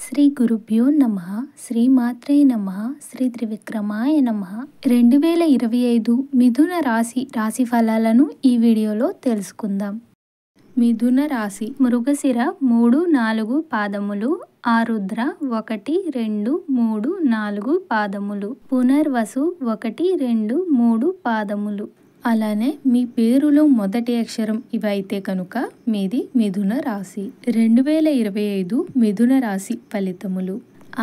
శ్రీ గురుభ్యో నమః. శ్రీమాత్రే నమః. శ్రీ త్రివిక్రమాయ నమః. 2025 మిథున రాశి ఫలాలను ఈ వీడియోలో తెలుసుకుందాం. మిథున రాశి మృగశిర 3-4 పాదములు, ఆరుద్ర 1-2-3-4 పాదములు, పునర్వసు 1-2-3 పాదములు. అలానే మీ పేరులో మొదటి అక్షరం ఇవైతే కనుక మీది మిథున రాశి. 2025 మిథున రాశి ఫలితములు: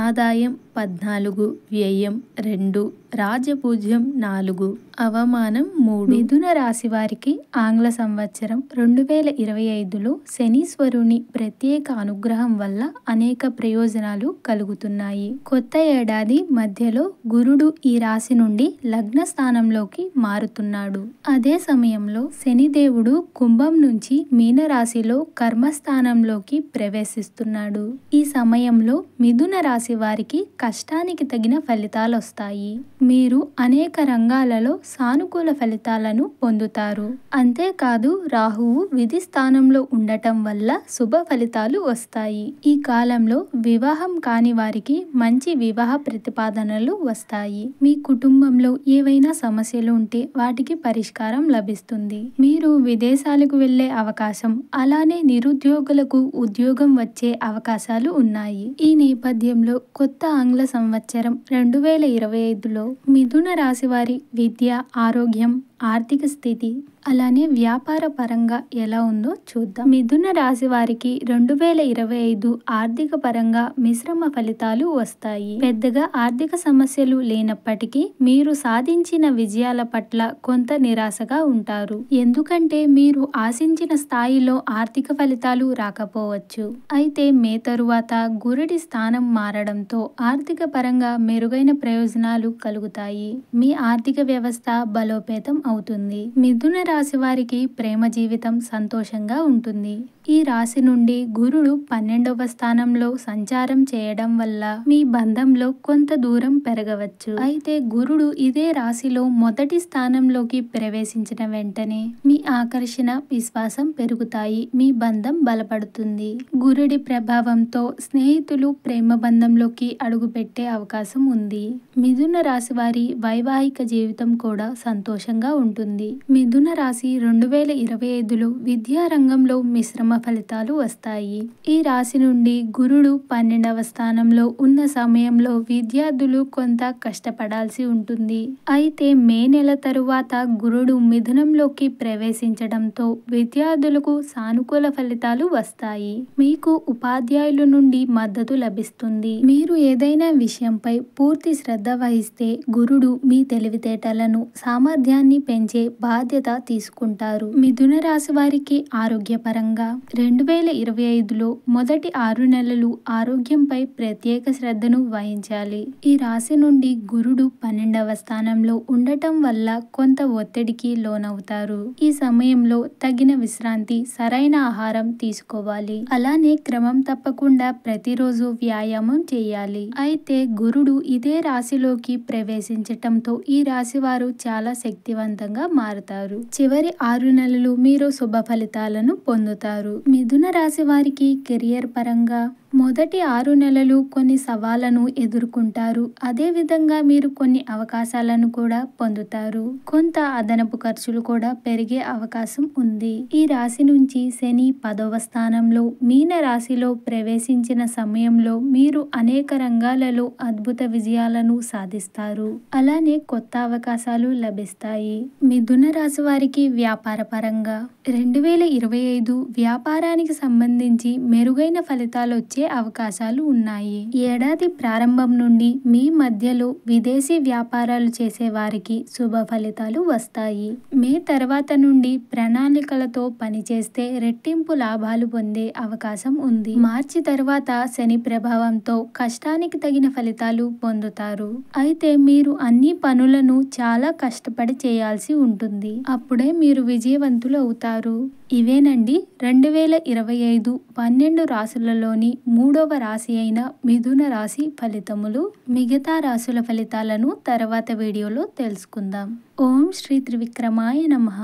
ఆదాయం 14, వ్యయం 2, రాజపూజ్యం 4, అవమానం 3. మిథున రాశి వారికి ఆంగ్ల సంవత్సరం 2025లో శనీశ్వరుని ప్రత్యేక అనుగ్రహం వల్ల అనేక ప్రయోజనాలు కలుగుతున్నాయి. కొత్త ఏడాది మధ్యలో గురుడు ఈ రాశి నుండి లగ్న స్థానంలోకి మారుతున్నాడు. అదే సమయంలో శనిదేవుడు కుంభం నుంచి మీన రాశిలో కర్మస్థానంలోకి ప్రవేశిస్తున్నాడు. ఈ సమయంలో మిథున రాశి వారికి కష్టానికి తగిన ఫలితాలు వస్తాయి. మీరు అనేక రంగాలలో సానుకూల ఫలితాలను పొందుతారు. అంతేకాదు రాహువు విధి స్థానంలో ఉండటం వల్ల శుభ ఫలితాలు వస్తాయి. ఈ కాలంలో వివాహం కాని వారికి మంచి వివాహ ప్రతిపాదనలు వస్తాయి. మీ కుటుంబంలో ఏవైనా సమస్యలు ఉంటే వాటికి పరిష్కారం లభిస్తుంది. మీరు విదేశాలకు వెళ్లే అవకాశం, అలానే నిరుద్యోగులకు ఉద్యోగం వచ్చే అవకాశాలు ఉన్నాయి. ఈ నేపథ్యంలో కొత్త ఆంగ్ల సంవత్సరం 2025లో మిథున రాశి వారి విద్య, ఆరోగ్యం, ఆర్థిక స్థితి అలానే వ్యాపార పరంగా ఎలా ఉందో చూద్దాం. మిథున రాశి వారికి 2025 ఆర్థిక పరంగా మిశ్రమ ఫలితాలు వస్తాయి. పెద్దగా ఆర్థిక సమస్యలు లేనప్పటికీ మీరు సాధించిన విజయాల పట్ల కొంత నిరాశగా ఉంటారు. ఎందుకంటే మీరు ఆశించిన స్థాయిలో ఆర్థిక ఫలితాలు రాకపోవచ్చు. అయితే మే తరువాత గురుడి స్థానం మారడంతో ఆర్థిక పరంగా మెరుగైన ప్రయోజనాలు కలుగుతాయి. మీ ఆర్థిక వ్యవస్థ బలోపేతం అవుతుంది. మిథున రాశి వారికి ప్రేమ జీవితం సంతోషంగా ఉంటుంది. ఈ రాశి నుండి గురుడు 12వ స్థానంలో సంచారం చేయడం వల్ల మీ బంధంలో కొంత దూరం పెరగవచ్చు. అయితే గురుడు ఇదే రాశిలో మొదటి స్థానంలోకి ప్రవేశించిన వెంటనే మీ ఆకర్షణ, విశ్వాసం పెరుగుతాయి. మీ బంధం బలపడుతుంది. గురుడి ప్రభావంతో స్నేహితులు ప్రేమ బంధంలోకి అడుగుపెట్టే అవకాశం ఉంది. మిథున రాశి వారి వైవాహిక జీవితం కూడా సంతోషంగా ఉంటుంది. మిథున రాశి 2025లో విద్యా రంగంలో మిశ్రమ ఫలితాలు వస్తాయి. ఈ రాశి నుండి గురుడు 12వ స్థానంలో ఉన్న సమయంలో విద్యార్థులు కొంత కష్టపడాల్సి ఉంటుంది. అయితే మే నెల తరువాత గురుడు మిథునంలోకి ప్రవేశించడంతో విద్యార్థులకు సానుకూల ఫలితాలు వస్తాయి. మీకు ఉపాధ్యాయుల నుండి మద్దతు లభిస్తుంది. మీరు ఏదైనా విషయంపై పూర్తి శ్రద్ధ వహిస్తే గురుడు మీ తెలివితేటలను, సామర్థ్యాన్ని పెంచే బాధ్యత తీసుకుంటారు. మిథున రాశి వారికి ఆరోగ్యపరంగా 2025లో మొదటి 6 నెలలు ఆరోగ్యంపై ప్రత్యేక శ్రద్ధను వహించాలి. ఈ రాశి నుండి గురుడు 12వ స్థానంలో ఉండటం వల్ల కొంత ఒత్తిడికి లోనవుతారు. ఈ సమయంలో తగిన విశ్రాంతి, సరైన ఆహారం తీసుకోవాలి. అలానే క్రమం తప్పకుండా ప్రతిరోజు వ్యాయామం చేయాలి. అయితే గురుడు ఇదే రాశిలోకి ప్రవేశించటంతో ఈ రాశి వారు చాలా శక్తివంతంగా మారుతారు. చివరి 6 నెలలు మీరు శుభ ఫలితాలను పొందుతారు. మిథున రాశి వారికి కెరియర్ పరంగా మొదటి 6 నెలలు కొన్ని సవాళ్లను ఎదుర్కొంటారు. అదే విధంగా మీరు కొన్ని అవకాశాలను కూడా పొందుతారు. కొంత అదనపు ఖర్చులు కూడా పెరిగే అవకాశం ఉంది. ఈ రాశి నుంచి శని 10వ స్థానంలో మీన రాశిలో ప్రవేశించిన సమయంలో మీరు అనేక రంగాలలో అద్భుత విజయాలను సాధిస్తారు. అలానే కొత్త అవకాశాలు లభిస్తాయి. మిథున రాశి వారికి వ్యాపార పరంగా 2025 వ్యాపారానికి సంబంధించి మెరుగైన ఫలితాలు వచ్చే అవకాశాలు ఉన్నాయి. ఏడాది ప్రారంభం నుండి మీ మధ్యలో విదేశీ వ్యాపారాలు చేసే వారికి శుభ ఫలితాలు వస్తాయి. మే తర్వాత నుండి ప్రణాళికలతో పనిచేస్తే రెట్టింపు లాభాలు పొందే అవకాశం ఉంది. మార్చి తర్వాత శని ప్రభావంతో కష్టానికి తగిన ఫలితాలు పొందుతారు. అయితే మీరు అన్ని పనులను చాలా కష్టపడి చేయాల్సి ఉంటుంది. అప్పుడే మీరు విజయవంతులు అవుతారు. ఇవేనండి 2025 12 రాశులలోని 3వ రాశి అయిన మిథున రాశి ఫలితములు. మిగతా రాశుల ఫలితాలను తర్వాత వీడియోలో తెలుసుకుందాం. ఓం శ్రీ త్రివిక్రమాయ నమః.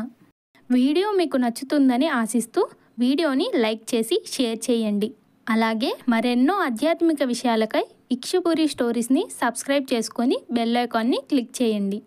వీడియో మీకు నచ్చుతుందని ఆశిస్తూ వీడియోని లైక్ చేసి షేర్ చేయండి. అలాగే మరెన్నో ఆధ్యాత్మిక విషయాలకై ఇక్షుపురి స్టోరీస్ని సబ్స్క్రైబ్ చేసుకొని బెల్ ఐకాన్ని క్లిక్ చేయండి.